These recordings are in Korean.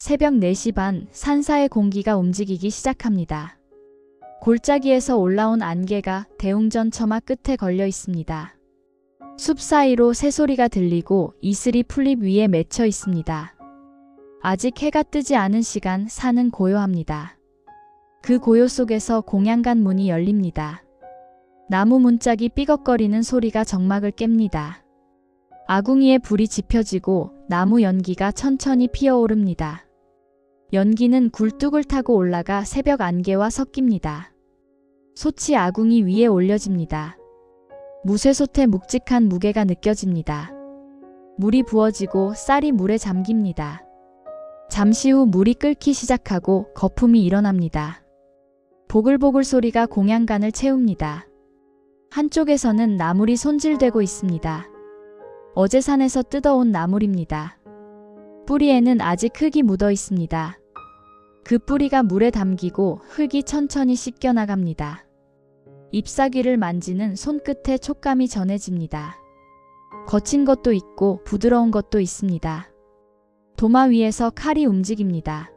새벽 4시 반, 산사의 공기가 움직이기 시작합니다. 골짜기에서 올라온 안개가 대웅전 처마 끝에 걸려 있습니다. 숲 사이로 새소리가 들리고 이슬이 풀잎 위에 맺혀 있습니다. 아직 해가 뜨지 않은 시간, 산은 고요합니다. 그 고요 속에서 공양간 문이 열립니다. 나무 문짝이 삐걱거리는 소리가 정막을 깹니다. 아궁이에 불이 지펴지고 나무 연기가 천천히 피어오릅니다. 연기는 굴뚝을 타고 올라가 새벽 안개와 섞입니다. 솥이 아궁이 위에 올려집니다. 무쇠솥의 묵직한 무게가 느껴집니다. 물이 부어지고 쌀이 물에 잠깁니다. 잠시 후 물이 끓기 시작하고 거품이 일어납니다. 보글보글 소리가 공양간을 채웁니다. 한쪽에서는 나물이 손질되고 있습니다. 어제 산에서 뜯어온 나물입니다. 뿌리에는 아직 흙이 묻어 있습니다. 그 뿌리가 물에 담기고 흙이 천천히 씻겨 나갑니다. 잎사귀를 만지는 손끝에 촉감이 전해집니다. 거친 것도 있고 부드러운 것도 있습니다. 도마 위에서 칼이 움직입니다.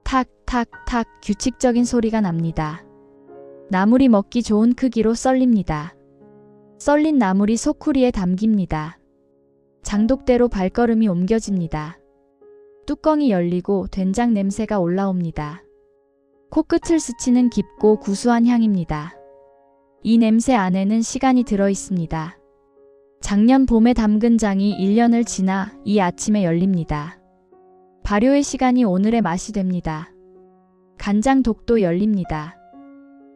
탁, 탁, 탁 규칙적인 소리가 납니다. 나물이 먹기 좋은 크기로 썰립니다. 썰린 나물이 소쿠리에 담깁니다. 장독대로 발걸음이 옮겨집니다. 뚜껑이 열리고 된장 냄새가 올라옵니다. 코끝을 스치는 깊고 구수한 향입니다. 이 냄새 안에는 시간이 들어 있습니다. 작년 봄에 담근 장이 1년을 지나 이 아침에 열립니다. 발효의 시간이 오늘의 맛이 됩니다. 간장 독도 열립니다.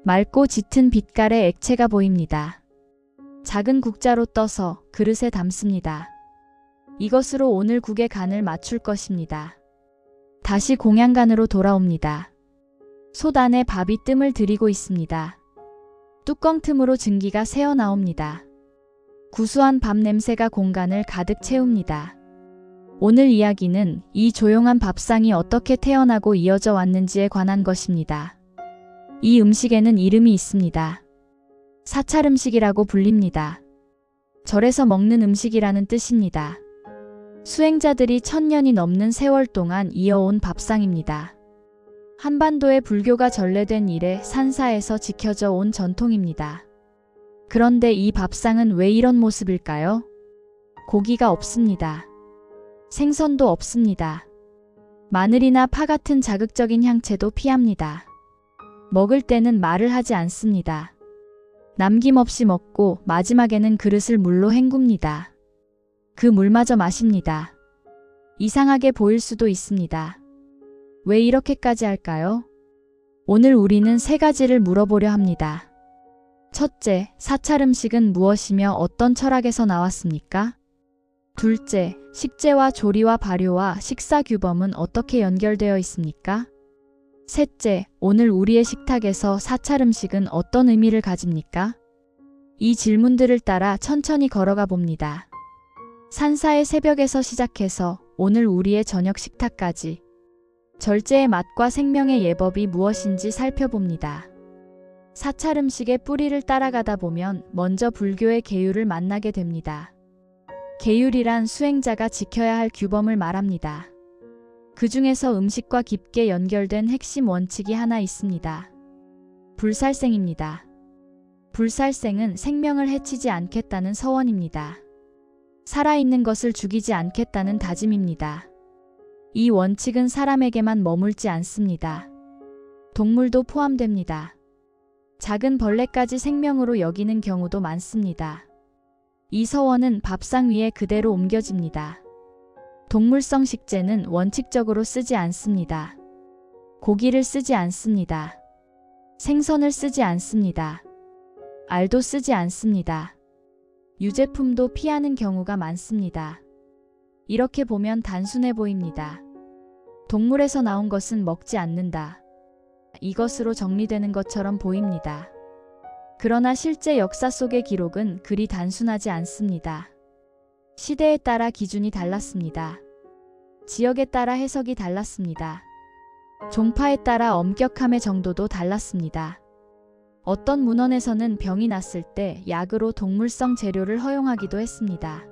맑고 짙은 빛깔의 액체가 보입니다. 작은 국자로 떠서 그릇에 담습니다. 이것으로 오늘 국의 간을 맞출 것입니다. 다시 공양간으로 돌아옵니다. 솥 안에 밥이 뜸을 들이고 있습니다. 뚜껑 틈으로 증기가 새어나옵니다. 구수한 밥 냄새가 공간을 가득 채웁니다. 오늘 이야기는 이 조용한 밥상이 어떻게 태어나고 이어져 왔는지에 관한 것입니다. 이 음식에는 이름이 있습니다. 사찰 음식이라고 불립니다. 절에서 먹는 음식이라는 뜻입니다. 수행자들이 1000년이 넘는 세월 동안 이어온 밥상입니다. 한반도의 불교가 전래된 이래 산사에서 지켜져 온 전통입니다. 그런데 이 밥상은 왜 이런 모습일까요? 고기가 없습니다. 생선도 없습니다. 마늘이나 파 같은 자극적인 향채도 피합니다. 먹을 때는 말을 하지 않습니다. 남김없이 먹고 마지막에는 그릇을 물로 헹굽니다. 그 물마저 마십니다. 이상하게 보일 수도 있습니다. 왜 이렇게까지 할까요? 오늘 우리는 3가지를 물어보려 합니다. 첫째, 사찰 음식은 무엇이며 어떤 철학에서 나왔습니까? 둘째, 식재와 조리와 발효와 식사 규범은 어떻게 연결되어 있습니까? 셋째, 오늘 우리의 식탁에서 사찰 음식은 어떤 의미를 가집니까? 이 질문들을 따라 천천히 걸어가 봅니다. 산사의 새벽에서 시작해서 오늘 우리의 저녁 식탁까지 절제의 맛과 생명의 예법이 무엇인지 살펴봅니다. 사찰 음식의 뿌리를 따라가다 보면 먼저 불교의 계율을 만나게 됩니다. 계율이란 수행자가 지켜야 할 규범을 말합니다. 그 중에서 음식과 깊게 연결된 핵심 원칙이 하나 있습니다. 불살생입니다. 불살생은 생명을 해치지 않겠다는 서원입니다. 살아있는 것을 죽이지 않겠다는 다짐입니다. 이 원칙은 사람에게만 머물지 않습니다. 동물도 포함됩니다. 작은 벌레까지 생명으로 여기는 경우도 많습니다. 이 서원은 밥상 위에 그대로 옮겨집니다. 동물성 식재는 원칙적으로 쓰지 않습니다. 고기를 쓰지 않습니다. 생선을 쓰지 않습니다. 알도 쓰지 않습니다. 유제품도 피하는 경우가 많습니다. 이렇게 보면 단순해 보입니다. 동물에서 나온 것은 먹지 않는다. 이것으로 정리되는 것처럼 보입니다. 그러나 실제 역사 속의 기록은 그리 단순하지 않습니다. 시대에 따라 기준이 달랐습니다. 지역에 따라 해석이 달랐습니다. 종파에 따라 엄격함의 정도도 달랐습니다. 어떤 문헌에서는 병이 났을 때 약으로 동물성 재료를 허용하기도 했습니다.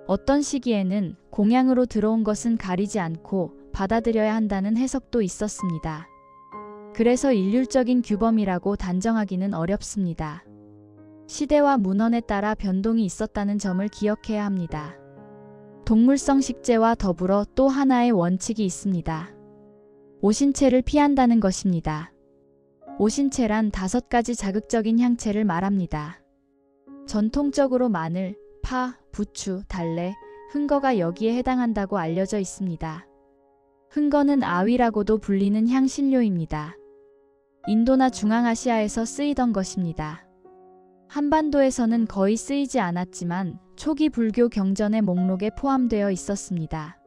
어떤 시기에는 공양으로 들어온 것은 가리지 않고 받아들여야 한다는 해석도 있었습니다. 그래서 일률적인 규범이라고 단정하기는 어렵습니다. 시대와 문헌에 따라 변동이 있었다는 점을 기억해야 합니다. 동물성 식재와 더불어 또 하나의 원칙이 있습니다. 오신채를 피한다는 것입니다. 오신채란 5가지 자극적인 향채를 말합니다. 전통적으로 마늘, 파, 부추, 달래, 흥거가 여기에 해당한다고 알려져 있습니다. 흥거는 아위라고도 불리는 향신료입니다. 인도나 중앙아시아에서 쓰이던 것입니다. 한반도에서는 거의 쓰이지 않았지만 초기 불교 경전의 목록에 포함되어 있었습니다.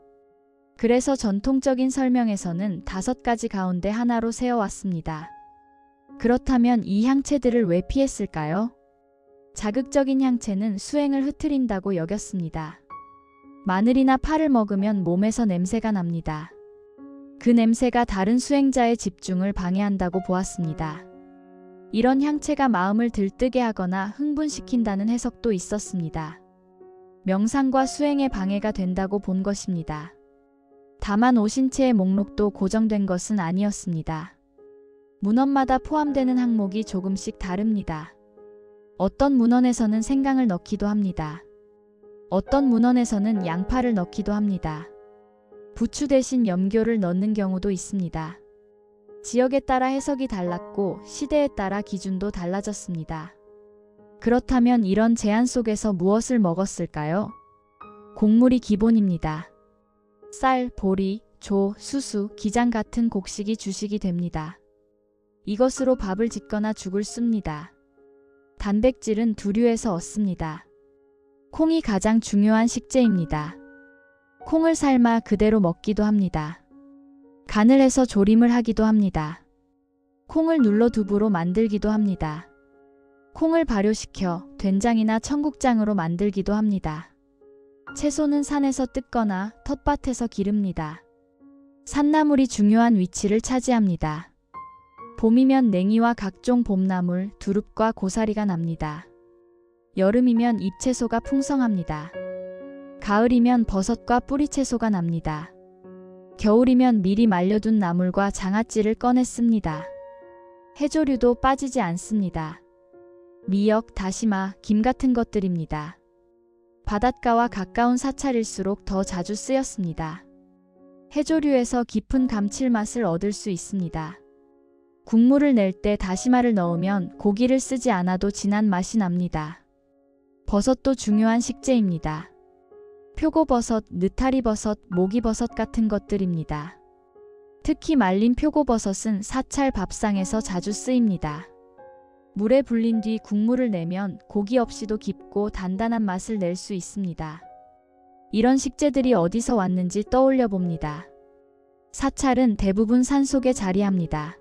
그래서 전통적인 설명에서는 5가지 가운데 하나로 세워왔습니다. 그렇다면 이 향채들을 왜 피했을까요? 자극적인 향채는 수행을 흐트린다고 여겼습니다. 마늘이나 파를 먹으면 몸에서 냄새가 납니다. 그 냄새가 다른 수행자의 집중을 방해한다고 보았습니다. 이런 향채가 마음을 들뜨게 하거나 흥분시킨다는 해석도 있었습니다. 명상과 수행에 방해가 된다고 본 것입니다. 다만 오신채의 목록도 고정된 것은 아니었습니다. 문헌마다 포함되는 항목이 조금씩 다릅니다. 어떤 문헌에서는 생강을 넣기도 합니다. 어떤 문헌에서는 양파를 넣기도 합니다. 부추 대신 염교를 넣는 경우도 있습니다. 지역에 따라 해석이 달랐고 시대에 따라 기준도 달라졌습니다. 그렇다면 이런 제한 속에서 무엇을 먹었을까요? 곡물이 기본입니다. 쌀, 보리, 조, 수수, 기장 같은 곡식이 주식이 됩니다. 이것으로 밥을 짓거나 죽을 씁니다. 단백질은 두류에서 얻습니다. 콩이 가장 중요한 식재입니다. 콩을 삶아 그대로 먹기도 합니다. 간을 해서 조림을 하기도 합니다. 콩을 눌러 두부로 만들기도 합니다. 콩을 발효시켜 된장이나 청국장으로 만들기도 합니다. 채소는 산에서 뜯거나 텃밭에서 기릅니다. 산나물이 중요한 위치를 차지합니다. 봄이면 냉이와 각종 봄나물, 두릅과 고사리가 납니다. 여름이면 잎채소가 풍성합니다. 가을이면 버섯과 뿌리채소가 납니다. 겨울이면 미리 말려둔 나물과 장아찌를 꺼내 씁니다. 해조류도 빠지지 않습니다. 미역, 다시마, 김 같은 것들입니다. 바닷가와 가까운 사찰일수록 더 자주 쓰였습니다. 해조류에서 깊은 감칠맛을 얻을 수 있습니다. 국물을 낼 때 다시마를 넣으면 고기를 쓰지 않아도 진한 맛이 납니다. 버섯도 중요한 식재입니다. 표고버섯, 느타리버섯, 모기버섯 같은 것들입니다. 특히 말린 표고버섯은 사찰 밥상에서 자주 쓰입니다. 물에 불린 뒤 국물을 내면 고기 없이도 깊고 단단한 맛을 낼 수 있습니다. 이런 식재들이 어디서 왔는지 떠올려 봅니다. 사찰은 대부분 산속에 자리합니다.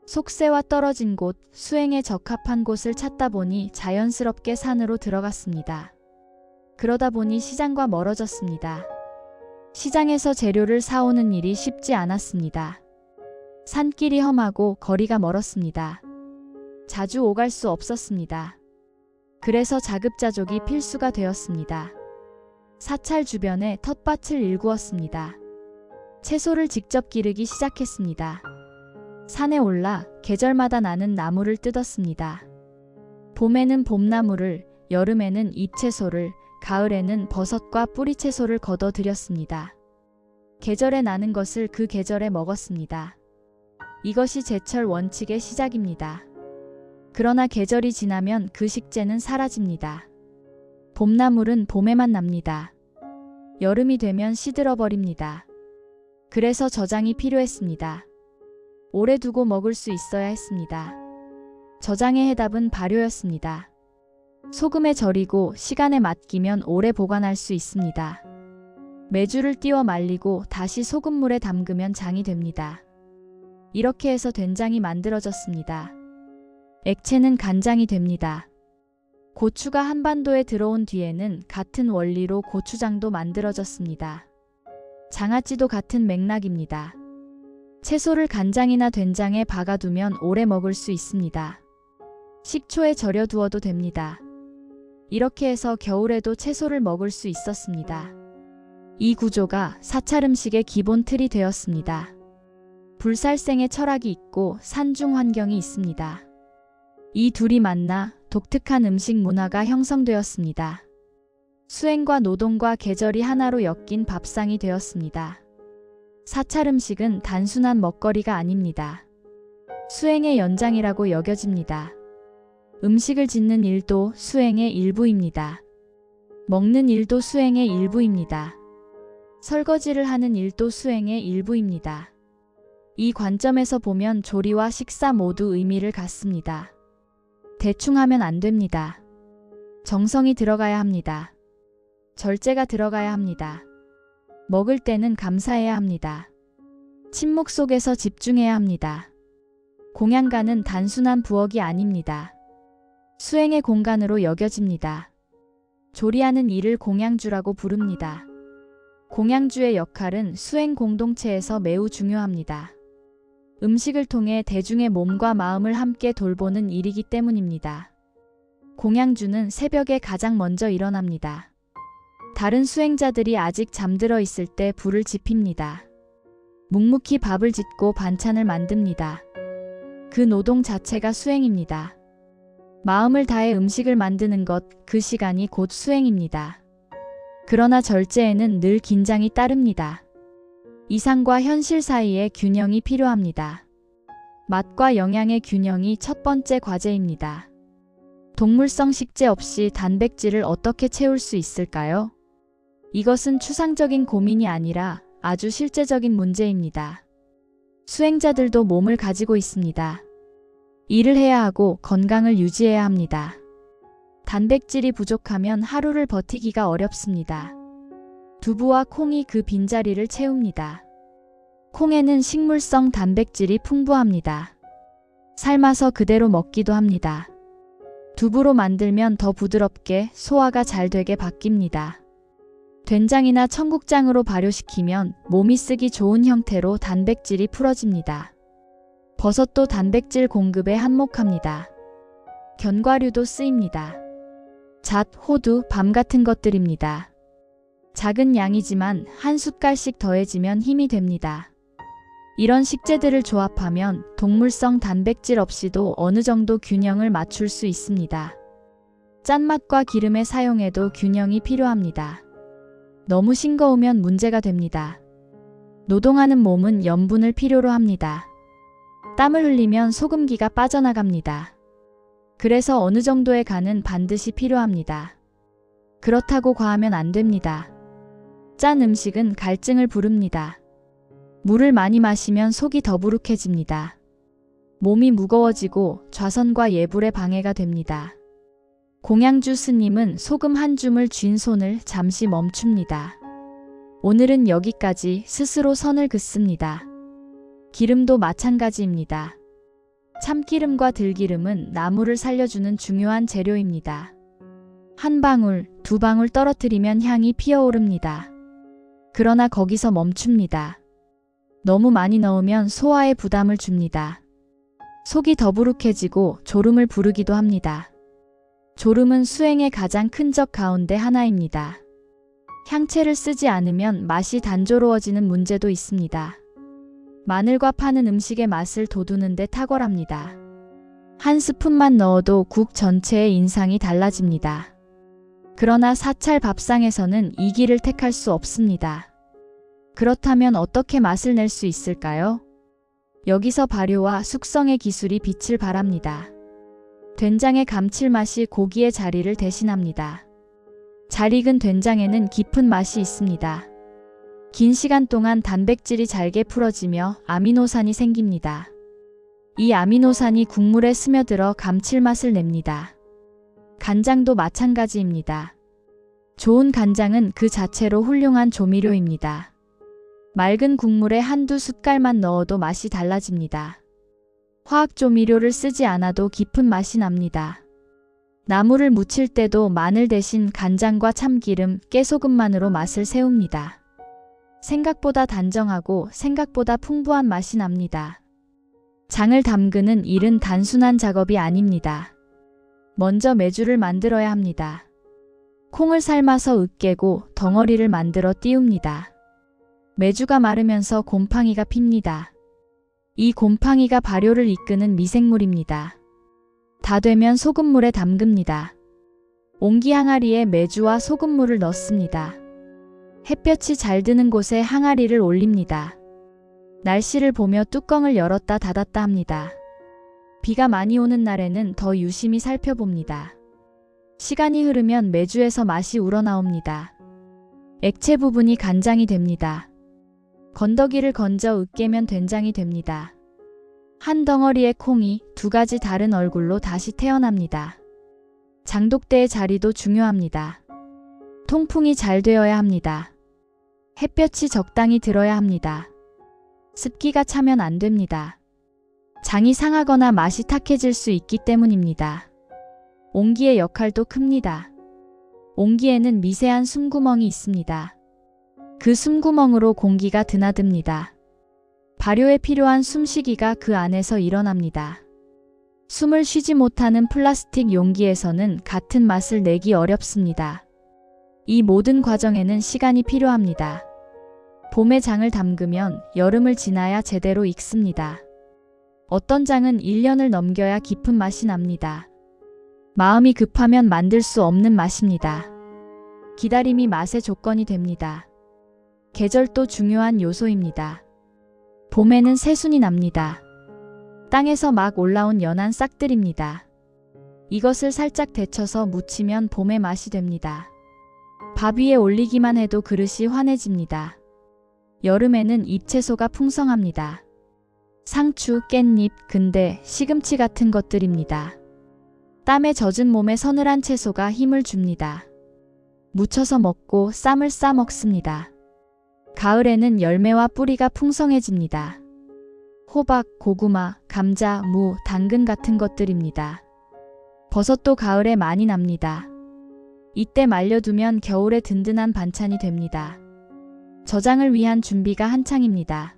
속세와 떨어진 곳, 수행에 적합한 곳을 찾다 보니 자연스럽게 산으로 들어갔습니다. 그러다 보니 시장과 멀어졌습니다. 시장에서 재료를 사오는 일이 쉽지 않았습니다. 산길이 험하고 거리가 멀었습니다. 자주 오갈 수 없었습니다. 그래서 자급자족이 필수가 되었습니다. 사찰 주변에 텃밭을 일구었습니다. 채소를 직접 기르기 시작했습니다. 산에 올라 계절마다 나는 나무를 뜯었습니다. 봄에는 봄나무를, 여름에는 잎채소를, 가을에는 버섯과 뿌리채소를 걷어들였습니다. 계절에 나는 것을 그 계절에 먹었습니다. 이것이 제철 원칙의 시작입니다. 그러나 계절이 지나면 그 식재는 사라집니다. 봄나물은 봄에만 납니다. 여름이 되면 시들어버립니다. 그래서 저장이 필요했습니다. 오래 두고 먹을 수 있어야 했습니다. 저장의 해답은 발효였습니다. 소금에 절이고 시간에 맡기면 오래 보관할 수 있습니다. 메주를 띄워 말리고 다시 소금물에 담그면 장이 됩니다. 이렇게 해서 된장이 만들어졌습니다. 액체는 간장이 됩니다. 고추가 한반도에 들어온 뒤에는 같은 원리로 고추장도 만들어졌습니다. 장아찌도 같은 맥락입니다. 채소를 간장이나 된장에 박아두면 오래 먹을 수 있습니다. 식초에 절여 두어도 됩니다. 이렇게 해서 겨울에도 채소를 먹을 수 있었습니다. 이 구조가 사찰 음식의 기본 틀이 되었습니다. 불살생의 철학이 있고 산중 환경이 있습니다. 이 둘이 만나 독특한 음식 문화가 형성되었습니다. 수행과 노동과 계절이 하나로 엮인 밥상이 되었습니다. 사찰 음식은 단순한 먹거리가 아닙니다. 수행의 연장이라고 여겨집니다. 음식을 짓는 일도 수행의 일부입니다. 먹는 일도 수행의 일부입니다. 설거지를 하는 일도 수행의 일부입니다. 이 관점에서 보면 조리와 식사 모두 의미를 갖습니다. 대충 하면 안 됩니다. 정성이 들어가야 합니다. 절제가 들어가야 합니다. 먹을 때는 감사해야 합니다. 침묵 속에서 집중해야 합니다. 공양가는 단순한 부엌이 아닙니다. 수행의 공간으로 여겨집니다. 조리하는 일을 공양주라고 부릅니다. 공양주의 역할은 수행 공동체에서 매우 중요합니다. 음식을 통해 대중의 몸과 마음을 함께 돌보는 일이기 때문입니다. 공양주는 새벽에 가장 먼저 일어납니다. 다른 수행자들이 아직 잠들어 있을 때 불을 지핍니다. 묵묵히 밥을 짓고 반찬을 만듭니다. 그 노동 자체가 수행입니다. 마음을 다해 음식을 만드는 것, 그 시간이 곧 수행입니다. 그러나 절제에는 늘 긴장이 따릅니다. 이상과 현실 사이의 균형이 필요합니다. 맛과 영양의 균형이 첫 번째 과제입니다. 동물성 식재 없이 단백질을 어떻게 채울 수 있을까요? 이것은 추상적인 고민이 아니라 아주 실제적인 문제입니다. 수행자들도 몸을 가지고 있습니다. 일을 해야 하고 건강을 유지해야 합니다. 단백질이 부족하면 하루를 버티기가 어렵습니다. 두부와 콩이 그 빈자리를 채웁니다. 콩에는 식물성 단백질이 풍부합니다. 삶아서 그대로 먹기도 합니다. 두부로 만들면 더 부드럽게 소화가 잘 되게 바뀝니다. 된장이나 청국장으로 발효시키면 몸이 쓰기 좋은 형태로 단백질이 풀어집니다. 버섯도 단백질 공급에 한몫합니다. 견과류도 쓰입니다. 잣, 호두, 밤 같은 것들입니다. 작은 양이지만 한 숟갈씩 더해지면 힘이 됩니다. 이런 식재들을 조합하면 동물성 단백질 없이도 어느 정도 균형을 맞출 수 있습니다. 짠맛과 기름의 사용에도 균형이 필요합니다. 너무 싱거우면 문제가 됩니다. 노동하는 몸은 염분을 필요로 합니다. 땀을 흘리면 소금기가 빠져나갑니다. 그래서 어느 정도의 간은 반드시 필요합니다. 그렇다고 과하면 안 됩니다. 짠 음식은 갈증을 부릅니다. 물을 많이 마시면 속이 더부룩해집니다. 몸이 무거워지고 좌선과 예불에 방해가 됩니다. 공양주 스님은 소금 한 줌을 쥔 손을 잠시 멈춥니다. 오늘은 여기까지 스스로 선을 긋습니다. 기름도 마찬가지입니다. 참기름과 들기름은 나무를 살려주는 중요한 재료입니다. 한 방울, 두 방울 떨어뜨리면 향이 피어오릅니다. 그러나 거기서 멈춥니다. 너무 많이 넣으면 소화에 부담을 줍니다. 속이 더부룩해지고 졸음을 부르기도 합니다. 졸음은 수행의 가장 큰 적 가운데 하나입니다. 향채를 쓰지 않으면 맛이 단조로워지는 문제도 있습니다. 마늘과 파는 음식의 맛을 돋우는 데 탁월합니다. 한 스푼만 넣어도 국 전체의 인상이 달라집니다. 그러나 사찰 밥상에서는 이 길을 택할 수 없습니다. 그렇다면 어떻게 맛을 낼 수 있을까요? 여기서 발효와 숙성의 기술이 빛을 발합니다. 된장의 감칠맛이 고기의 자리를 대신합니다. 잘 익은 된장에는 깊은 맛이 있습니다. 긴 시간 동안 단백질이 잘게 풀어지며 아미노산이 생깁니다. 이 아미노산이 국물에 스며들어 감칠맛을 냅니다. 간장도 마찬가지입니다. 좋은 간장은 그 자체로 훌륭한 조미료입니다. 맑은 국물에 한두 숟갈만 넣어도 맛이 달라집니다. 화학 조미료를 쓰지 않아도 깊은 맛이 납니다. 나물을 무칠 때도 마늘 대신 간장과 참기름, 깨소금만으로 맛을 세웁니다. 생각보다 단정하고 생각보다 풍부한 맛이 납니다. 장을 담그는 일은 단순한 작업이 아닙니다. 먼저 메주를 만들어야 합니다. 콩을 삶아서 으깨고 덩어리를 만들어 띄웁니다. 메주가 마르면서 곰팡이가 핍니다. 이 곰팡이가 발효를 이끄는 미생물입니다. 다 되면 소금물에 담급니다. 옹기 항아리에 메주와 소금물을 넣습니다. 햇볕이 잘 드는 곳에 항아리를 올립니다. 날씨를 보며 뚜껑을 열었다 닫았다 합니다. 비가 많이 오는 날에는 더 유심히 살펴봅니다. 시간이 흐르면 메주에서 맛이 우러나옵니다. 액체 부분이 간장이 됩니다. 건더기를 건져 으깨면 된장이 됩니다. 한 덩어리의 콩이 두 가지 다른 얼굴로 다시 태어납니다. 장독대의 자리도 중요합니다. 통풍이 잘 되어야 합니다. 햇볕이 적당히 들어야 합니다. 습기가 차면 안 됩니다. 장이 상하거나 맛이 탁해질 수 있기 때문입니다. 옹기의 역할도 큽니다. 옹기에는 미세한 숨구멍이 있습니다. 그 숨구멍으로 공기가 드나듭니다. 발효에 필요한 숨쉬기가 그 안에서 일어납니다. 숨을 쉬지 못하는 플라스틱 용기에서는 같은 맛을 내기 어렵습니다. 이 모든 과정에는 시간이 필요합니다. 봄에 장을 담그면 여름을 지나야 제대로 익습니다. 어떤 장은 1년을 넘겨야 깊은 맛이 납니다. 마음이 급하면 만들 수 없는 맛입니다. 기다림이 맛의 조건이 됩니다. 계절도 중요한 요소입니다. 봄에는 새순이 납니다. 땅에서 막 올라온 연한 싹들입니다. 이것을 살짝 데쳐서 무치면 봄의 맛이 됩니다. 밥 위에 올리기만 해도 그릇이 환해집니다. 여름에는 잎채소가 풍성합니다. 상추, 깻잎, 근대, 시금치 같은 것들입니다. 땀에 젖은 몸에 서늘한 채소가 힘을 줍니다. 무쳐서 먹고 쌈을 싸 먹습니다. 가을에는 열매와 뿌리가 풍성해집니다. 호박, 고구마, 감자, 무, 당근 같은 것들입니다. 버섯도 가을에 많이 납니다. 이때 말려두면 겨울에 든든한 반찬이 됩니다. 저장을 위한 준비가 한창입니다.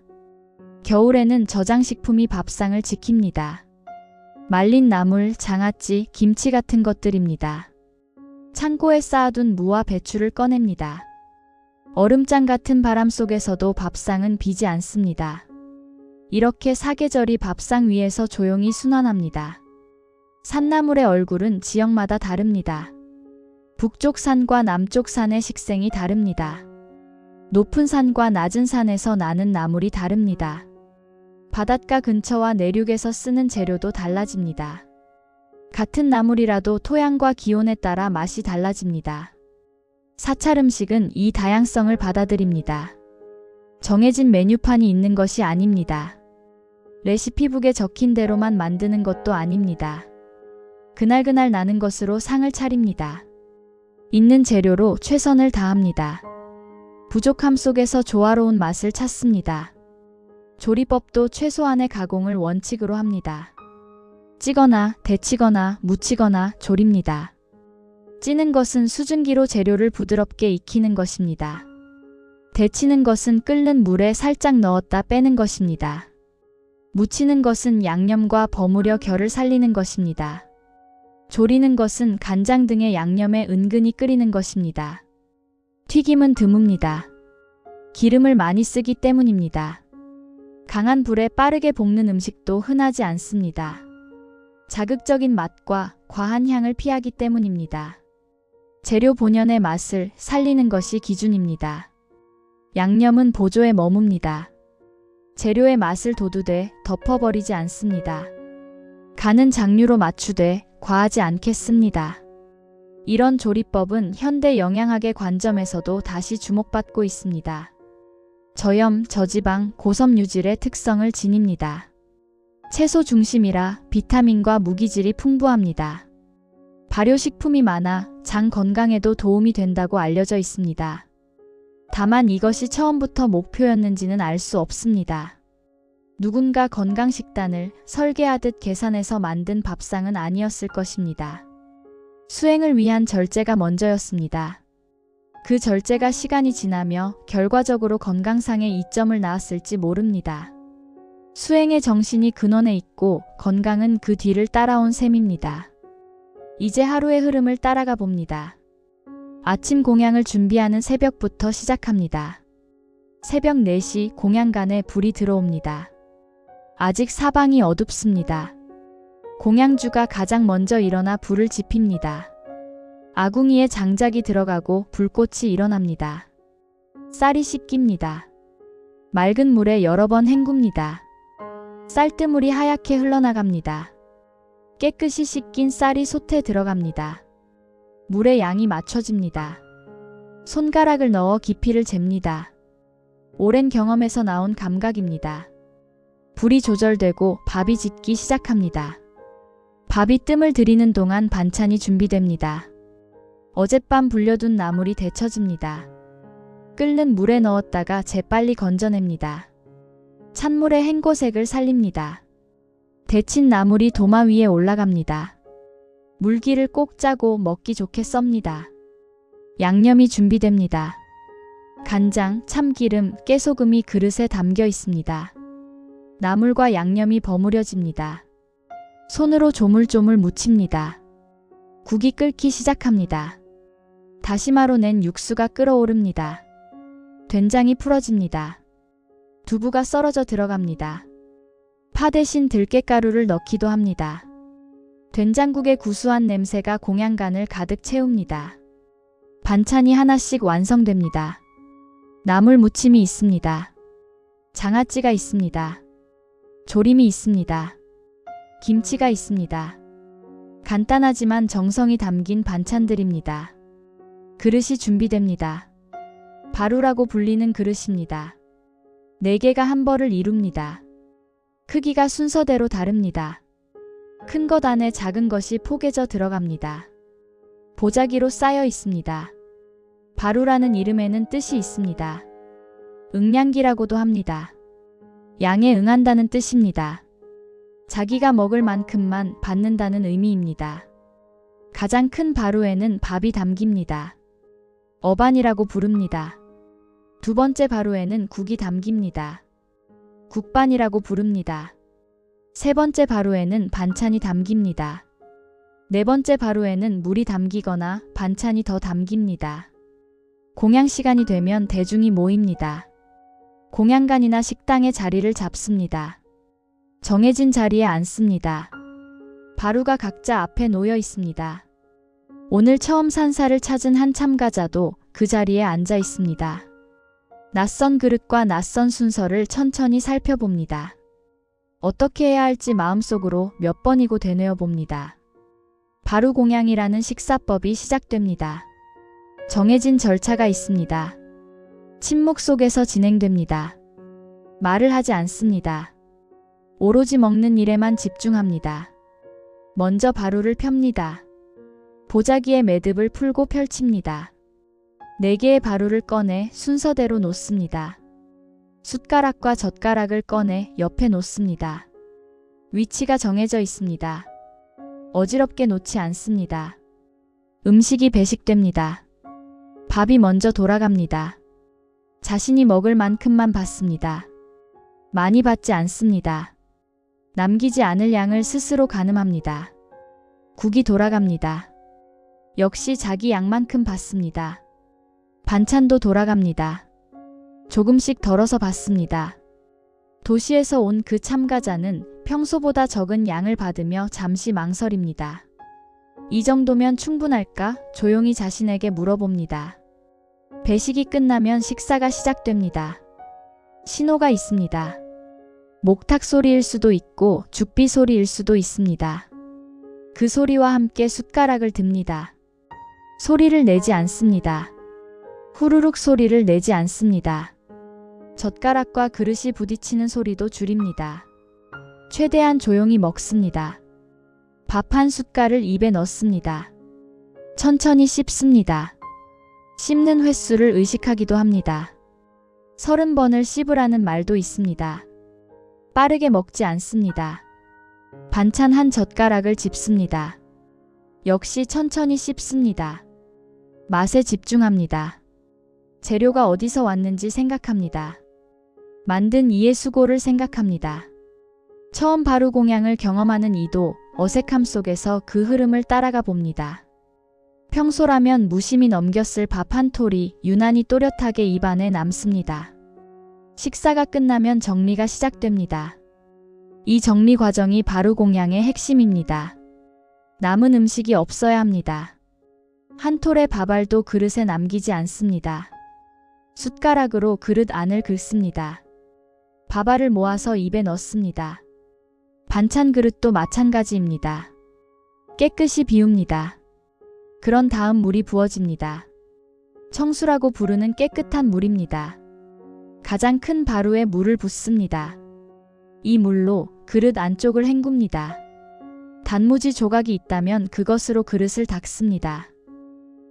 겨울에는 저장식품이 밥상을 지킵니다. 말린 나물, 장아찌, 김치 같은 것들입니다. 창고에 쌓아둔 무와 배추를 꺼냅니다. 얼음장 같은 바람 속에서도 밥상은 비지 않습니다. 이렇게 사계절이 밥상 위에서 조용히 순환합니다. 산나물의 얼굴은 지역마다 다릅니다. 북쪽 산과 남쪽 산의 식생이 다릅니다. 높은 산과 낮은 산에서 나는 나물이 다릅니다. 바닷가 근처와 내륙에서 쓰는 재료도 달라집니다. 같은 나물이라도 토양과 기온에 따라 맛이 달라집니다. 사찰 음식은 이 다양성을 받아들입니다. 정해진 메뉴판이 있는 것이 아닙니다. 레시피북에 적힌 대로만 만드는 것도 아닙니다. 그날그날 나는 것으로 상을 차립니다. 있는 재료로 최선을 다합니다. 부족함 속에서 조화로운 맛을 찾습니다. 조리법도 최소한의 가공을 원칙으로 합니다. 찌거나 데치거나 무치거나 조립니다. 찌는 것은 수증기로 재료를 부드럽게 익히는 것입니다. 데치는 것은 끓는 물에 살짝 넣었다 빼는 것입니다. 무치는 것은 양념과 버무려 결을 살리는 것입니다. 조리는 것은 간장 등의 양념에 은근히 끓이는 것입니다. 튀김은 드뭅니다. 기름을 많이 쓰기 때문입니다. 강한 불에 빠르게 볶는 음식도 흔하지 않습니다. 자극적인 맛과 과한 향을 피하기 때문입니다. 재료 본연의 맛을 살리는 것이 기준입니다. 양념은 보조에 머뭅니다. 재료의 맛을 돋우되 덮어버리지 않습니다. 간은 장류로 맞추되 과하지 않겠습니다. 이런 조리법은 현대 영양학의 관점에서도 다시 주목받고 있습니다. 저염, 저지방, 고섬유질의 특성을 지닙니다. 채소 중심이라 비타민과 무기질이 풍부합니다. 발효식품이 많아 장 건강에도 도움이 된다고 알려져 있습니다. 다만 이것이 처음부터 목표였는지는 알 수 없습니다. 누군가 건강식단을 설계하듯 계산해서 만든 밥상은 아니었을 것입니다. 수행을 위한 절제가 먼저였습니다. 그 절제가 시간이 지나며 결과적으로 건강상의 이점을 낳았을지 모릅니다. 수행의 정신이 근원에 있고 건강은 그 뒤를 따라온 셈입니다. 이제 하루의 흐름을 따라가 봅니다. 아침 공양을 준비하는 새벽부터 시작합니다. 새벽 4시 공양간에 불이 들어옵니다. 아직 사방이 어둡습니다. 공양주가 가장 먼저 일어나 불을 지핍니다. 아궁이에 장작이 들어가고 불꽃이 일어납니다. 쌀이 씻깁니다. 맑은 물에 여러 번 헹굽니다. 쌀뜨물이 하얗게 흘러나갑니다. 깨끗이 씻긴 쌀이 솥에 들어갑니다. 물의 양이 맞춰집니다. 손가락을 넣어 깊이를 잽니다. 오랜 경험에서 나온 감각입니다. 불이 조절되고 밥이 짓기 시작합니다. 밥이 뜸을 들이는 동안 반찬이 준비됩니다. 어젯밤 불려둔 나물이 데쳐집니다. 끓는 물에 넣었다가 재빨리 건져냅니다. 찬물에 헹궈색을 살립니다. 데친 나물이 도마 위에 올라갑니다. 물기를 꼭 짜고 먹기 좋게 썹니다. 양념이 준비됩니다. 간장, 참기름, 깨소금이 그릇에 담겨 있습니다. 나물과 양념이 버무려집니다. 손으로 조물조물 묻힙니다. 국이 끓기 시작합니다. 다시마로 낸 육수가 끓어오릅니다. 된장이 풀어집니다. 두부가 썰어져 들어갑니다. 파 대신 들깨가루를 넣기도 합니다. 된장국의 구수한 냄새가 공양간을 가득 채웁니다. 반찬이 하나씩 완성됩니다. 나물 무침이 있습니다. 장아찌가 있습니다. 조림이 있습니다. 김치가 있습니다. 간단하지만 정성이 담긴 반찬들입니다. 그릇이 준비됩니다. 바루라고 불리는 그릇입니다. 4개가 한 벌을 이룹니다. 크기가 순서대로 다릅니다. 큰 것 안에 작은 것이 포개져 들어갑니다. 보자기로 쌓여 있습니다. 바루라는 이름에는 뜻이 있습니다. 응량기라고도 합니다. 양에 응한다는 뜻입니다. 자기가 먹을 만큼만 받는다는 의미입니다. 가장 큰 바루에는 밥이 담깁니다. 어반이라고 부릅니다. 두 번째 바루에는 국이 담깁니다. 국반이라고 부릅니다. 세 번째 바루에는 반찬이 담깁니다. 네 번째 바루에는 물이 담기거나 반찬이 더 담깁니다. 공양 시간이 되면 대중이 모입니다. 공양간이나 식당에 자리를 잡습니다. 정해진 자리에 앉습니다. 바루가 각자 앞에 놓여 있습니다. 오늘 처음 산사를 찾은 한 참가자도 그 자리에 앉아 있습니다. 낯선 그릇과 낯선 순서를 천천히 살펴봅니다. 어떻게 해야 할지 마음속으로 몇 번이고 되뇌어 봅니다. 바루 공양이라는 식사법이 시작됩니다. 정해진 절차가 있습니다. 침묵 속에서 진행됩니다. 말을 하지 않습니다. 오로지 먹는 일에만 집중합니다. 먼저 바루를 펴니다. 보자기에 매듭을 풀고 펼칩니다. 4개의 바루를 꺼내 순서대로 놓습니다. 숟가락과 젓가락을 꺼내 옆에 놓습니다. 위치가 정해져 있습니다. 어지럽게 놓지 않습니다. 음식이 배식됩니다. 밥이 먼저 돌아갑니다. 자신이 먹을 만큼만 받습니다. 많이 받지 않습니다. 남기지 않을 양을 스스로 가늠합니다. 국이 돌아갑니다. 역시 자기 양만큼 받습니다. 반찬도 돌아갑니다. 조금씩 덜어서 받습니다. 도시에서 온 그 참가자는 평소보다 적은 양을 받으며 잠시 망설입니다. 이 정도면 충분할까? 조용히 자신에게 물어봅니다. 배식이 끝나면 식사가 시작됩니다. 신호가 있습니다. 목탁 소리일 수도 있고 죽비 소리일 수도 있습니다. 그 소리와 함께 숟가락을 듭니다. 소리를 내지 않습니다. 후루룩 소리를 내지 않습니다. 젓가락과 그릇이 부딪히는 소리도 줄입니다. 최대한 조용히 먹습니다. 밥 한 숟갈을 입에 넣습니다. 천천히 씹습니다. 씹는 횟수를 의식하기도 합니다. 30번을 씹으라는 말도 있습니다. 빠르게 먹지 않습니다. 반찬 한 젓가락을 집습니다. 역시 천천히 씹습니다. 맛에 집중합니다. 재료가 어디서 왔는지 생각합니다. 만든 이의 수고를 생각합니다. 처음 바루 공양을 경험하는 이도 어색함 속에서 그 흐름을 따라가 봅니다. 평소라면 무심히 넘겼을 밥 한 톨이 유난히 또렷하게 입안에 남습니다. 식사가 끝나면 정리가 시작됩니다. 이 정리 과정이 바로 공양의 핵심입니다. 남은 음식이 없어야 합니다. 한 톨의 밥알도 그릇에 남기지 않습니다. 숟가락으로 그릇 안을 긁습니다. 밥알을 모아서 입에 넣습니다. 반찬 그릇도 마찬가지입니다. 깨끗이 비웁니다. 그런 다음 물이 부어집니다. 청수라고 부르는 깨끗한 물입니다. 가장 큰 바루에 물을 붓습니다. 이 물로 그릇 안쪽을 헹굽니다. 단무지 조각이 있다면 그것으로 그릇을 닦습니다.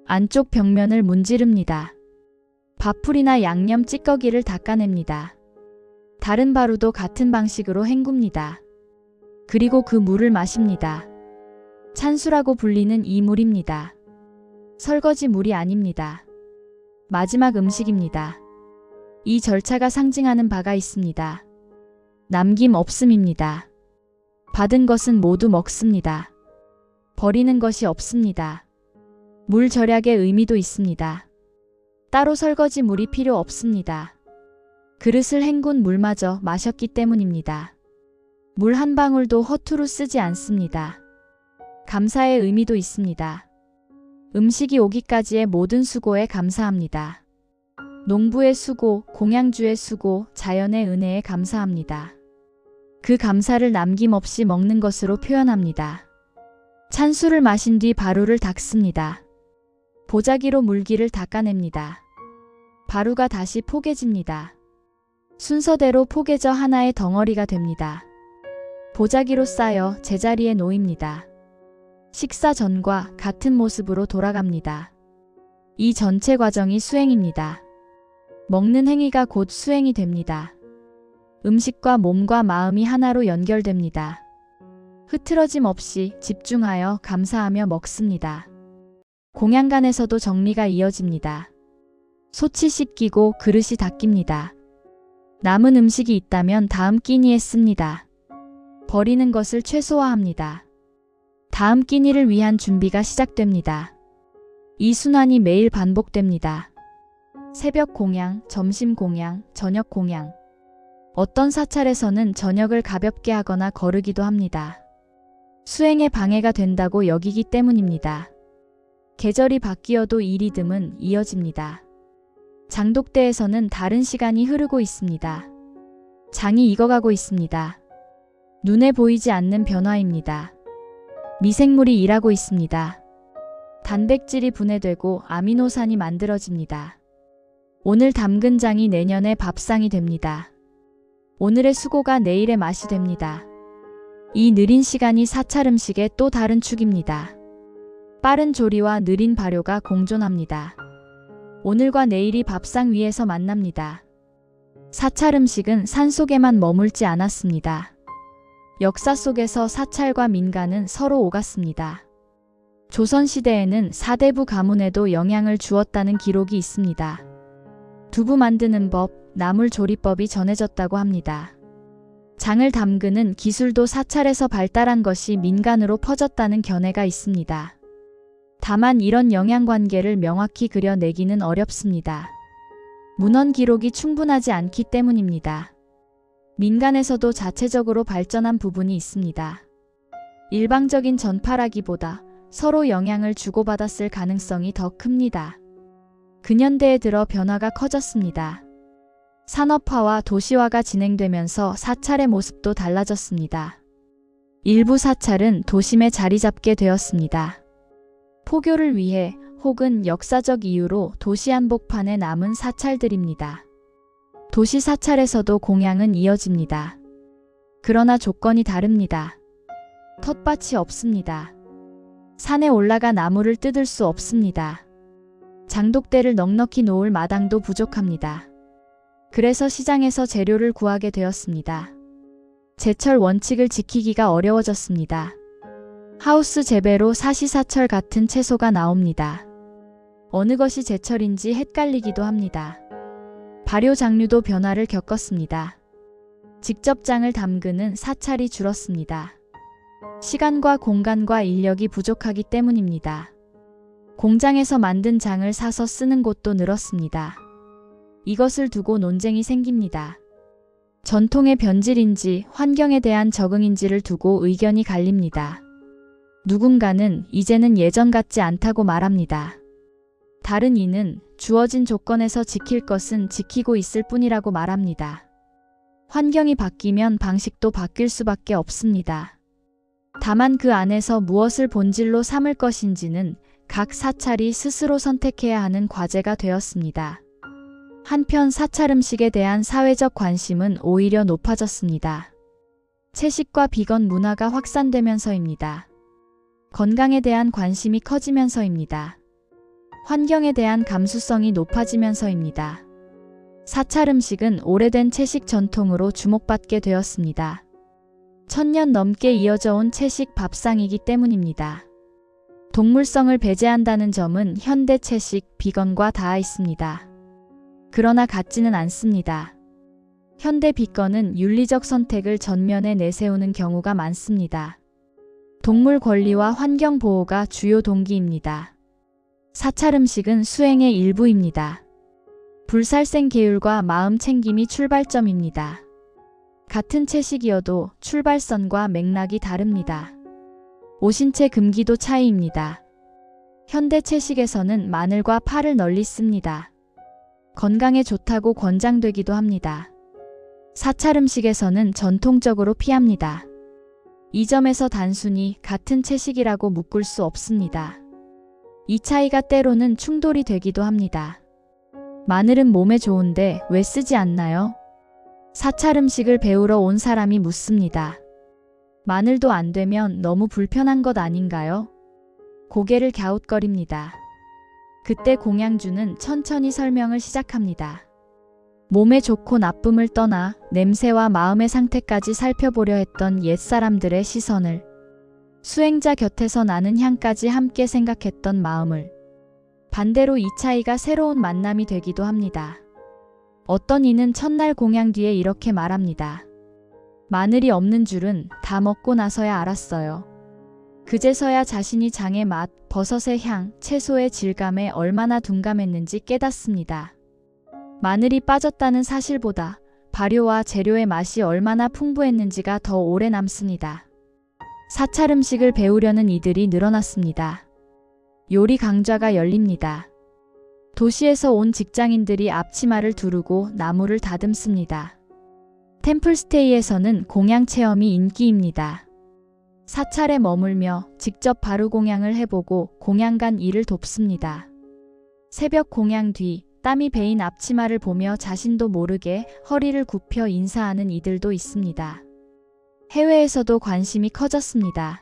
안쪽 벽면을 문지릅니다. 밥풀이나 양념 찌꺼기를 닦아냅니다. 다른 바루도 같은 방식으로 헹굽니다. 그리고 그 물을 마십니다. 찬수라고 불리는 이 물입니다. 설거지 물이 아닙니다. 마지막 음식입니다. 이 절차가 상징하는 바가 있습니다. 남김 없음입니다. 받은 것은 모두 먹습니다. 버리는 것이 없습니다. 물 절약의 의미도 있습니다. 따로 설거지 물이 필요 없습니다. 그릇을 헹군 물마저 마셨기 때문입니다. 물 한 방울도 허투루 쓰지 않습니다. 감사의 의미도 있습니다. 음식이 오기까지의 모든 수고에 감사합니다. 농부의 수고, 공양주의 수고, 자연의 은혜에 감사합니다. 그 감사를 남김없이 먹는 것으로 표현합니다. 찬수를 마신 뒤 바루를 닦습니다. 보자기로 물기를 닦아냅니다. 바루가 다시 포개집니다. 순서대로 포개져 하나의 덩어리가 됩니다. 보자기로 쌓여 제자리에 놓입니다. 식사 전과 같은 모습으로 돌아갑니다. 이 전체 과정이 수행입니다. 먹는 행위가 곧 수행이 됩니다. 음식과 몸과 마음이 하나로 연결됩니다. 흐트러짐 없이 집중하여 감사하며 먹습니다. 공양간에서도 정리가 이어집니다. 솥이 씻기고 그릇이 닦입니다. 남은 음식이 있다면 다음 끼니에 씁니다. 버리는 것을 최소화합니다. 다음 끼니를 위한 준비가 시작됩니다. 이 순환이 매일 반복됩니다. 새벽 공양, 점심 공양, 저녁 공양. 어떤 사찰에서는 저녁을 가볍게 하거나 거르기도 합니다. 수행에 방해가 된다고 여기기 때문입니다. 계절이 바뀌어도 이 리듬은 이어집니다. 장독대에서는 다른 시간이 흐르고 있습니다. 장이 익어가고 있습니다. 눈에 보이지 않는 변화입니다. 미생물이 일하고 있습니다. 단백질이 분해되고 아미노산이 만들어집니다. 오늘 담근 장이 내년의 밥상이 됩니다. 오늘의 수고가 내일의 맛이 됩니다. 이 느린 시간이 사찰 음식의 또 다른 축입니다. 빠른 조리와 느린 발효가 공존합니다. 오늘과 내일이 밥상 위에서 만납니다. 사찰 음식은 산속에만 머물지 않았습니다. 역사 속에서 사찰과 민간은 서로 오갔습니다. 조선시대에는 사대부 가문에도 영향을 주었다는 기록이 있습니다. 두부 만드는 법, 나물 조리법이 전해졌다고 합니다. 장을 담그는 기술도 사찰에서 발달한 것이 민간으로 퍼졌다는 견해가 있습니다. 다만 이런 영향관계를 명확히 그려내기는 어렵습니다. 문헌 기록이 충분하지 않기 때문입니다. 민간에서도 자체적으로 발전한 부분이 있습니다. 일방적인 전파라기보다 서로 영향을 주고받았을 가능성이 더 큽니다. 근현대에 들어 변화가 커졌습니다. 산업화와 도시화가 진행되면서 사찰의 모습도 달라졌습니다. 일부 사찰은 도심에 자리 잡게 되었습니다. 포교를 위해 혹은 역사적 이유로 도시 한복판에 남은 사찰들입니다. 도시 사찰에서도 공양은 이어집니다. 그러나 조건이 다릅니다. 텃밭이 없습니다. 산에 올라가 나무를 뜯을 수 없습니다. 장독대를 넉넉히 놓을 마당도 부족합니다. 그래서 시장에서 재료를 구하게 되었습니다. 제철 원칙을 지키기가 어려워졌습니다. 하우스 재배로 사시사철 같은 채소가 나옵니다. 어느 것이 제철인지 헷갈리기도 합니다. 발효 장류도 변화를 겪었습니다. 직접 장을 담그는 사찰이 줄었습니다. 시간과 공간과 인력이 부족하기 때문입니다. 공장에서 만든 장을 사서 쓰는 곳도 늘었습니다. 이것을 두고 논쟁이 생깁니다. 전통의 변질인지 환경에 대한 적응인지를 두고 의견이 갈립니다. 누군가는 이제는 예전 같지 않다고 말합니다. 다른 이는 주어진 조건에서 지킬 것은 지키고 있을 뿐이라고 말합니다. 환경이 바뀌면 방식도 바뀔 수밖에 없습니다. 다만 그 안에서 무엇을 본질로 삼을 것인지는 각 사찰이 스스로 선택해야 하는 과제가 되었습니다. 한편 사찰 음식에 대한 사회적 관심은 오히려 높아졌습니다. 채식과 비건 문화가 확산되면서입니다. 건강에 대한 관심이 커지면서입니다. 환경에 대한 감수성이 높아지면서입니다. 사찰 음식은 오래된 채식 전통으로 주목받게 되었습니다. 1000년 넘게 이어져 온 채식 밥상이기 때문입니다. 동물성을 배제한다는 점은 현대 채식, 비건과 닿아 있습니다. 그러나 같지는 않습니다. 현대 비건은 윤리적 선택을 전면에 내세우는 경우가 많습니다. 동물 권리와 환경 보호가 주요 동기입니다. 사찰 음식은 수행의 일부입니다. 불살생 계율과 마음 챙김이 출발점입니다. 같은 채식이어도 출발선과 맥락이 다릅니다. 오신채 금기도 차이입니다. 현대 채식에서는 마늘과 파를 널리 씁니다. 건강에 좋다고 권장되기도 합니다. 사찰 음식에서는 전통적으로 피합니다. 이 점에서 단순히 같은 채식이라고 묶을 수 없습니다. 이 차이가 때로는 충돌이 되기도 합니다. 마늘은 몸에 좋은데 왜 쓰지 않나요? 사찰 음식을 배우러 온 사람이 묻습니다. 마늘도 안 되면 너무 불편한 것 아닌가요? 고개를 갸웃거립니다. 그때 공양주는 천천히 설명을 시작합니다. 몸에 좋고 나쁨을 떠나 냄새와 마음의 상태까지 살펴보려 했던 옛사람들의 시선을, 수행자 곁에서 나는 향까지 함께 생각했던 마음을, 반대로 이 차이가 새로운 만남이 되기도 합니다. 어떤 이는 첫날 공양 뒤에 이렇게 말합니다. 마늘이 없는 줄은 다 먹고 나서야 알았어요. 그제서야 자신이 장의 맛, 버섯의 향, 채소의 질감에 얼마나 둔감했는지 깨닫습니다. 마늘이 빠졌다는 사실보다 발효와 재료의 맛이 얼마나 풍부했는지가 더 오래 남습니다. 사찰 음식을 배우려는 이들이 늘어났습니다. 요리 강좌가 열립니다. 도시에서 온 직장인들이 앞치마를 두르고 나무를 다듬습니다. 템플스테이에서는 공양 체험이 인기입니다. 사찰에 머물며 직접 바루 공양을 해보고 공양간 일을 돕습니다. 새벽 공양 뒤 땀이 배인 앞치마를 보며 자신도 모르게 허리를 굽혀 인사하는 이들도 있습니다. 해외에서도 관심이 커졌습니다.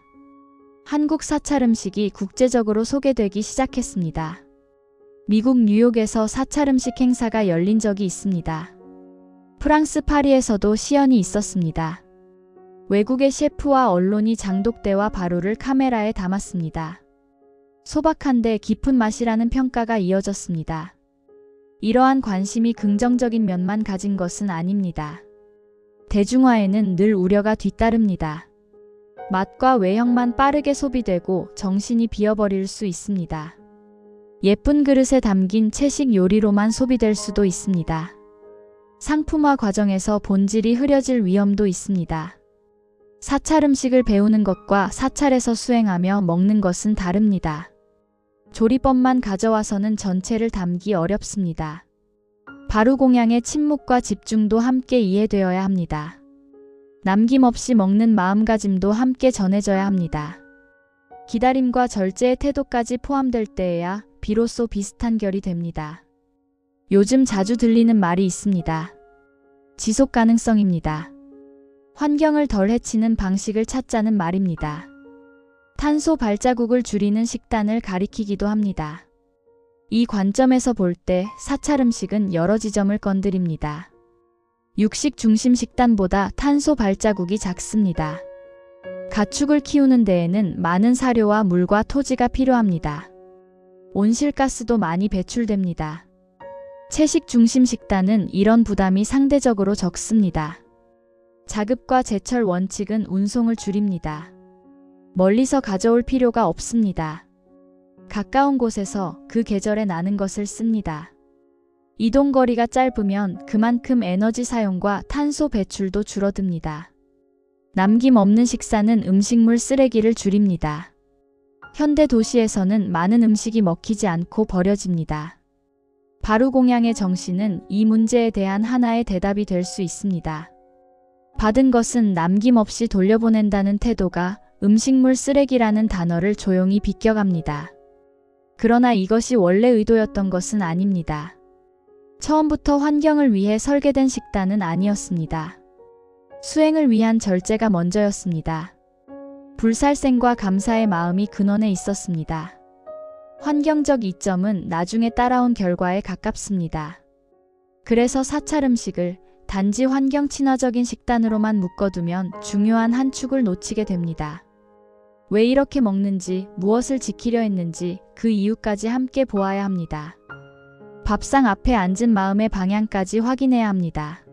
한국 사찰 음식이 국제적으로 소개되기 시작했습니다. 미국 뉴욕에서 사찰 음식 행사가 열린 적이 있습니다. 프랑스 파리에서도 시연이 있었습니다. 외국의 셰프와 언론이 장독대와 바루를 카메라에 담았습니다. 소박한데 깊은 맛이라는 평가가 이어졌습니다. 이러한 관심이 긍정적인 면만 가진 것은 아닙니다. 대중화에는 늘 우려가 뒤따릅니다. 맛과 외형만 빠르게 소비되고 정신이 비어버릴 수 있습니다. 예쁜 그릇에 담긴 채식 요리로만 소비될 수도 있습니다. 상품화 과정에서 본질이 흐려질 위험도 있습니다. 사찰 음식을 배우는 것과 사찰에서 수행하며 먹는 것은 다릅니다. 조리법만 가져와서는 전체를 담기 어렵습니다. 바루 공양의 침묵과 집중도 함께 이해되어야 합니다. 남김없이 먹는 마음가짐도 함께 전해져야 합니다. 기다림과 절제의 태도까지 포함될 때에야 비로소 비슷한 결이 됩니다. 요즘 자주 들리는 말이 있습니다. 지속 가능성입니다. 환경을 덜 해치는 방식을 찾자는 말입니다. 탄소 발자국을 줄이는 식단을 가리키기도 합니다. 이 관점에서 볼 때 사찰 음식은 여러 지점을 건드립니다. 육식 중심 식단보다 탄소 발자국이 작습니다. 가축을 키우는 데에는 많은 사료와 물과 토지가 필요합니다. 온실가스도 많이 배출됩니다. 채식 중심 식단은 이런 부담이 상대적으로 적습니다. 자급과 제철 원칙은 운송을 줄입니다. 멀리서 가져올 필요가 없습니다. 가까운 곳에서 그 계절에 나는 것을 씁니다. 이동거리가 짧으면 그만큼 에너지 사용과 탄소 배출도 줄어듭니다. 남김없는 식사는 음식물 쓰레기를 줄입니다. 현대 도시에서는 많은 음식이 먹히지 않고 버려집니다. 바루공양의 정신은 이 문제에 대한 하나의 대답이 될 수 있습니다. 받은 것은 남김없이 돌려보낸다는 태도가 음식물 쓰레기라는 단어를 조용히 비껴갑니다. 그러나 이것이 원래 의도였던 것은 아닙니다. 처음부터 환경을 위해 설계된 식단은 아니었습니다. 수행을 위한 절제가 먼저였습니다. 불살생과 감사의 마음이 근원에 있었습니다. 환경적 이점은 나중에 따라온 결과에 가깝습니다. 그래서 사찰 음식을 단지 환경 친화적인 식단으로만 묶어두면 중요한 한 축을 놓치게 됩니다. 왜 이렇게 먹는지, 무엇을 지키려 했는지 그 이유까지 함께 보아야 합니다. 밥상 앞에 앉은 마음의 방향까지 확인해야 합니다.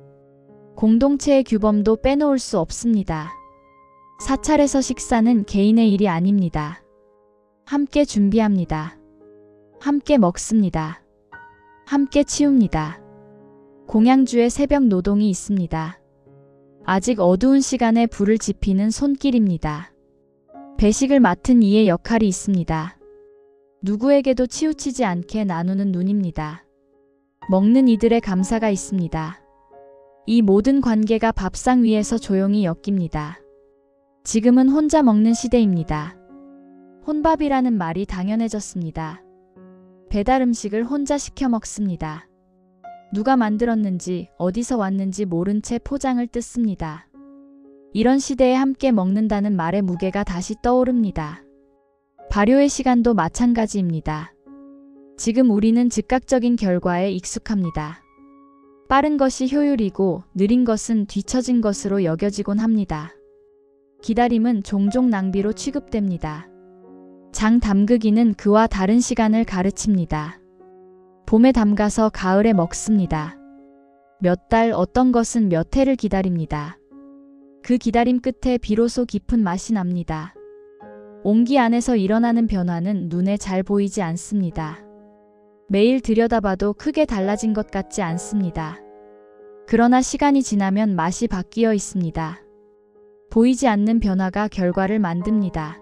공동체의 규범도 빼놓을 수 없습니다. 사찰에서 식사는 개인의 일이 아닙니다. 함께 준비합니다. 함께 먹습니다. 함께 치웁니다. 공양주의 새벽 노동이 있습니다. 아직 어두운 시간에 불을 지피는 손길입니다. 배식을 맡은 이의 역할이 있습니다. 누구에게도 치우치지 않게 나누는 눈입니다. 먹는 이들의 감사가 있습니다. 이 모든 관계가 밥상 위에서 조용히 엮입니다. 지금은 혼자 먹는 시대입니다. 혼밥이라는 말이 당연해졌습니다. 배달 음식을 혼자 시켜 먹습니다. 누가 만들었는지 어디서 왔는지 모른 채 포장을 뜯습니다. 이런 시대에 함께 먹는다는 말의 무게가 다시 떠오릅니다. 발효의 시간도 마찬가지입니다. 지금 우리는 즉각적인 결과에 익숙합니다. 빠른 것이 효율이고 느린 것은 뒤처진 것으로 여겨지곤 합니다. 기다림은 종종 낭비로 취급됩니다. 장 담그기는 그와 다른 시간을 가르칩니다. 봄에 담가서 가을에 먹습니다. 몇 달, 어떤 것은 몇 해를 기다립니다. 그 기다림 끝에 비로소 깊은 맛이 납니다. 온기 안에서 일어나는 변화는 눈에 잘 보이지 않습니다. 매일 들여다봐도 크게 달라진 것 같지 않습니다. 그러나 시간이 지나면 맛이 바뀌어 있습니다. 보이지 않는 변화가 결과를 만듭니다.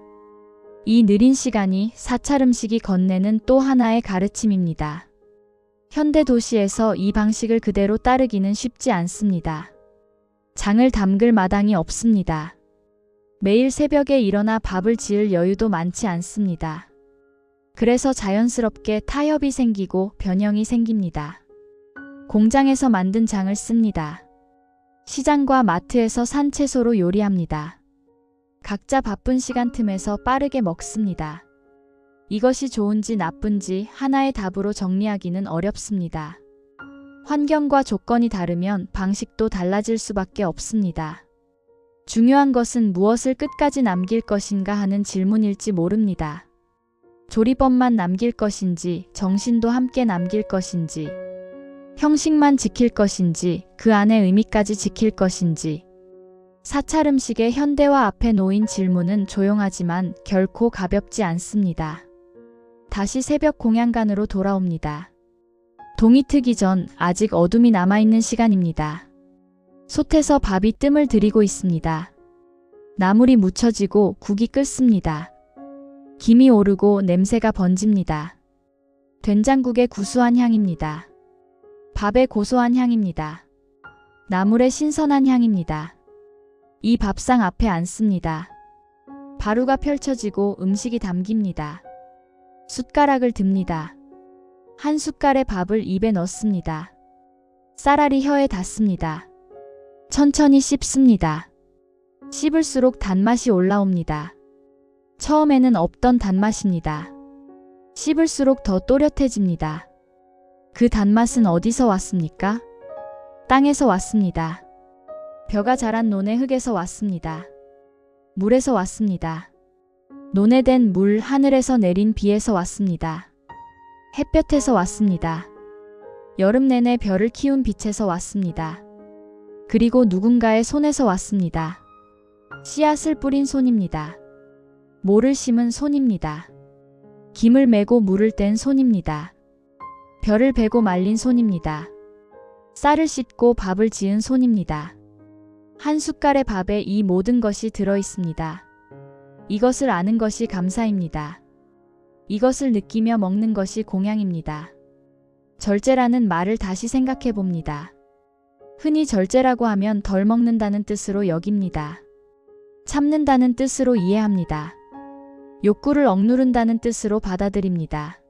이 느린 시간이 사찰 음식이 건네는 또 하나의 가르침입니다. 현대 도시에서 이 방식을 그대로 따르기는 쉽지 않습니다. 장을 담글 마당이 없습니다. 매일 새벽에 일어나 밥을 지을 여유도 많지 않습니다. 그래서 자연스럽게 타협이 생기고 변형이 생깁니다. 공장에서 만든 장을 씁니다. 시장과 마트에서 산 채소로 요리합니다. 각자 바쁜 시간 틈에서 빠르게 먹습니다. 이것이 좋은지 나쁜지 하나의 답으로 정리하기는 어렵습니다. 환경과 조건이 다르면 방식도 달라질 수밖에 없습니다. 중요한 것은 무엇을 끝까지 남길 것인가 하는 질문일지 모릅니다. 조리법만 남길 것인지, 정신도 함께 남길 것인지, 형식만 지킬 것인지, 그 안의 의미까지 지킬 것인지. 사찰 음식의 현대화 앞에 놓인 질문은 조용하지만 결코 가볍지 않습니다. 다시 새벽 공양간으로 돌아옵니다. 동이 트기 전 아직 어둠이 남아있는 시간입니다. 솥에서 밥이 뜸을 들이고 있습니다. 나물이 묻혀지고 국이 끓습니다. 김이 오르고 냄새가 번집니다. 된장국의 구수한 향입니다. 밥의 고소한 향입니다. 나물의 신선한 향입니다. 이 밥상 앞에 앉습니다. 바루가 펼쳐지고 음식이 담깁니다. 숟가락을 듭니다. 한 숟갈의 밥을 입에 넣습니다. 쌀알이 혀에 닿습니다. 천천히 씹습니다. 씹을수록 단맛이 올라옵니다. 처음에는 없던 단맛입니다. 씹을수록 더 또렷해집니다. 그 단맛은 어디서 왔습니까? 땅에서 왔습니다. 벼가 자란 논의 흙에서 왔습니다. 물에서 왔습니다. 논에 댄 물, 하늘에서 내린 비에서 왔습니다. 햇볕에서 왔습니다. 여름 내내 별을 키운 빛에서 왔습니다. 그리고 누군가의 손에서 왔습니다. 씨앗을 뿌린 손입니다. 모를 심은 손입니다. 김을 메고 물을 뗀 손입니다. 벼를 베고 말린 손입니다. 쌀을 씻고 밥을 지은 손입니다. 한 숟갈의 밥에 이 모든 것이 들어 있습니다. 이것을 아는 것이 감사입니다. 이것을 느끼며 먹는 것이 공양입니다. 절제라는 말을 다시 생각해 봅니다. 흔히 절제라고 하면 덜 먹는다는 뜻으로 여깁니다. 참는다는 뜻으로 이해합니다. 욕구를 억누른다는 뜻으로 받아들입니다.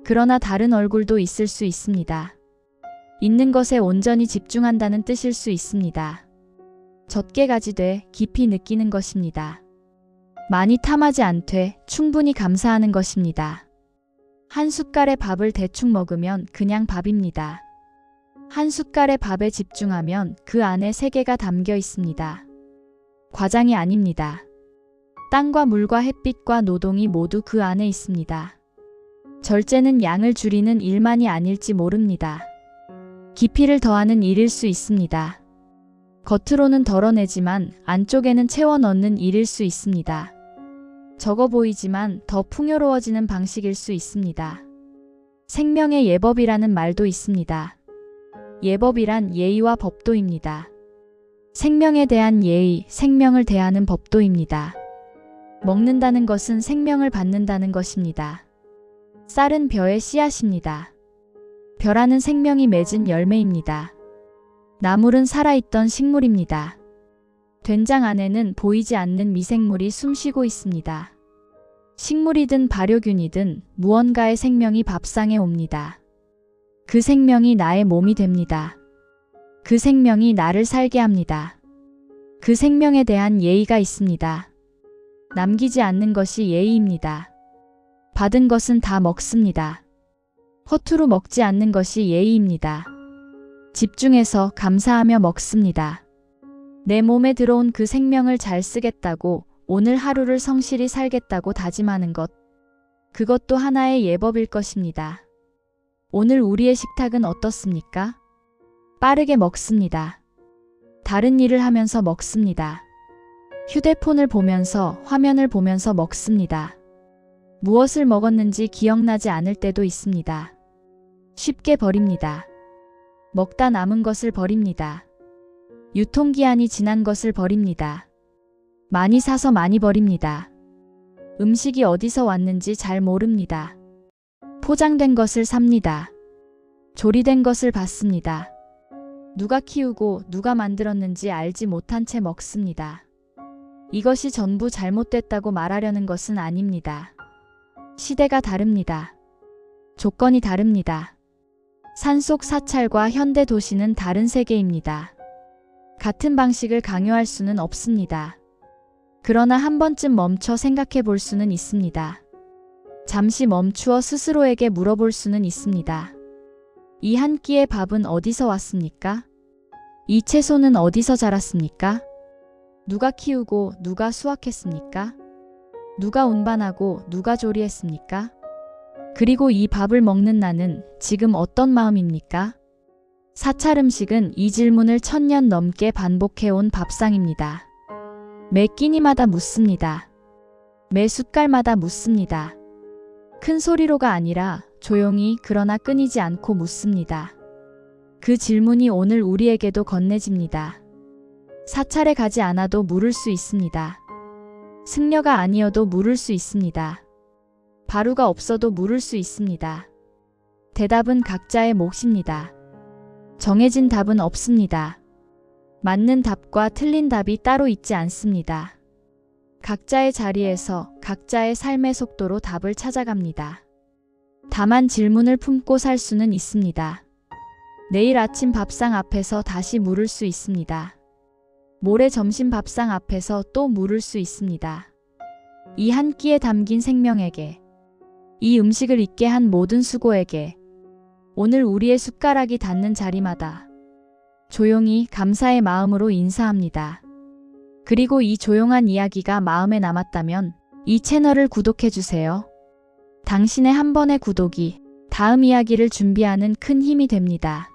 그러나 다른 얼굴도 있을 수 있습니다. 있는 것에 온전히 집중한다는 뜻일 수 있습니다. 젖게 가지되 깊이 느끼는 것입니다. 많이 탐하지 않되 충분히 감사하는 것입니다. 한 숟갈의 밥을 대충 먹으면 그냥 밥입니다. 한 숟갈의 밥에 집중하면 그 안에 세계가 담겨 있습니다. 과장이 아닙니다. 땅과 물과 햇빛과 노동이 모두 그 안에 있습니다. 절제는 양을 줄이는 일만이 아닐지 모릅니다. 깊이를 더하는 일일 수 있습니다. 겉으로는 덜어내지만 안쪽에는 채워 넣는 일일 수 있습니다. 적어 보이지만 더 풍요로워지는 방식일 수 있습니다. 생명의 예법이라는 말도 있습니다. 예법이란 예의와 법도입니다. 생명에 대한 예의, 생명을 대하는 법도입니다. 먹는다는 것은 생명을 받는다는 것입니다. 쌀은 벼의 씨앗입니다. 벼라는 생명이 맺은 열매입니다. 나물은 살아있던 식물입니다. 된장 안에는 보이지 않는 미생물이 숨쉬고 있습니다. 식물이든 발효균이든 무언가의 생명이 밥상에 옵니다. 그 생명이 나의 몸이 됩니다. 그 생명이 나를 살게 합니다. 그 생명에 대한 예의가 있습니다. 남기지 않는 것이 예의입니다. 받은 것은 다 먹습니다. 허투루 먹지 않는 것이 예의입니다. 집중해서 감사하며 먹습니다. 내 몸에 들어온 그 생명을 잘 쓰겠다고 오늘 하루를 성실히 살겠다고 다짐하는 것. 그것도 하나의 예법일 것입니다. 오늘 우리의 식탁은 어떻습니까? 빠르게 먹습니다. 다른 일을 하면서 먹습니다. 휴대폰을 보면서 화면을 보면서 먹습니다. 무엇을 먹었는지 기억나지 않을 때도 있습니다. 쉽게 버립니다. 먹다 남은 것을 버립니다. 유통기한이 지난 것을 버립니다. 많이 사서 많이 버립니다. 음식이 어디서 왔는지 잘 모릅니다. 포장된 것을 삽니다. 조리된 것을 받습니다. 누가 키우고 누가 만들었는지 알지 못한 채 먹습니다. 이것이 전부 잘못됐다고 말하려는 것은 아닙니다. 시대가 다릅니다. 조건이 다릅니다. 산속 사찰과 현대 도시는 다른 세계입니다. 같은 방식을 강요할 수는 없습니다. 그러나 한 번쯤 멈춰 생각해 볼 수는 있습니다. 잠시 멈추어 스스로에게 물어볼 수는 있습니다. 이 한 끼의 밥은 어디서 왔습니까? 이 채소는 어디서 자랐습니까? 누가 키우고 누가 수확했습니까? 누가 운반하고 누가 조리했습니까? 그리고 이 밥을 먹는 나는 지금 어떤 마음입니까? 사찰 음식은 이 질문을 1000년 넘게 반복해온 밥상입니다. 매 끼니마다 묻습니다. 매 숟갈마다 묻습니다. 큰 소리로가 아니라 조용히 그러나 끊이지 않고 묻습니다. 그 질문이 오늘 우리에게도 건네집니다. 사찰에 가지 않아도 물을 수 있습니다. 승려가 아니어도 물을 수 있습니다. 바루가 없어도 물을 수 있습니다. 대답은 각자의 몫입니다. 정해진 답은 없습니다. 맞는 답과 틀린 답이 따로 있지 않습니다. 각자의 자리에서 각자의 삶의 속도로 답을 찾아갑니다. 다만 질문을 품고 살 수는 있습니다. 내일 아침 밥상 앞에서 다시 물을 수 있습니다. 모레 점심 밥상 앞에서 또 물을 수 있습니다. 이 한 끼에 담긴 생명에게, 이 음식을 있게 한 모든 수고에게, 오늘 우리의 숟가락이 닿는 자리마다 조용히 감사의 마음으로 인사합니다. 그리고 이 조용한 이야기가 마음에 남았다면 이 채널을 구독해주세요. 당신의 한 번의 구독이 다음 이야기를 준비하는 큰 힘이 됩니다.